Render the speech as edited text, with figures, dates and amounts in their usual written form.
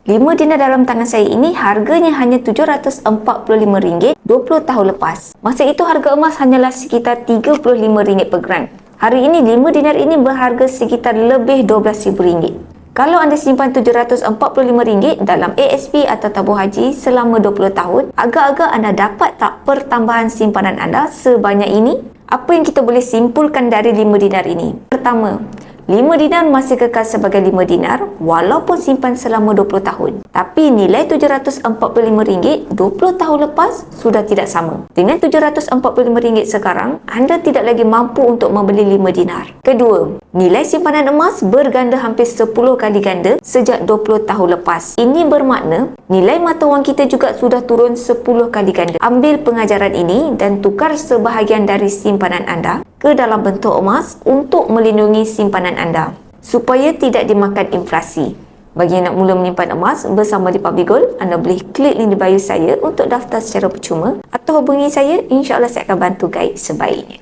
5 dinar dalam tangan saya ini harganya hanya RM745 20 tahun lepas. Masa itu harga emas hanyalah sekitar RM35 per gram. Hari ini 5 dinar ini berharga sekitar lebih RM12,000. Kalau anda simpan RM745 dalam ASP atau tabung haji selama 20 tahun, agak-agak anda dapat tak pertambahan simpanan anda sebanyak ini? Apa yang kita boleh simpulkan dari 5 dinar ini? Pertama, 5 dinar masih kekal sebagai 5 dinar walaupun simpan selama 20 tahun. Tapi nilai RM745 20 tahun lepas sudah tidak sama. Dengan RM745 sekarang, anda tidak lagi mampu untuk membeli 5 dinar. Kedua, nilai simpanan emas berganda hampir 10 kali ganda sejak 20 tahun lepas. Ini bermakna nilai mata wang kita juga sudah turun 10 kali ganda. Ambil pengajaran ini dan tukar sebahagian dari simpanan anda ke dalam bentuk emas untuk melindungi simpanan anda supaya tidak dimakan inflasi. Bagi yang nak mula menyimpan emas bersama di Public Gold, anda boleh klik link di bio saya untuk daftar secara percuma atau hubungi saya, insya-Allah saya akan bantu guide sebaiknya.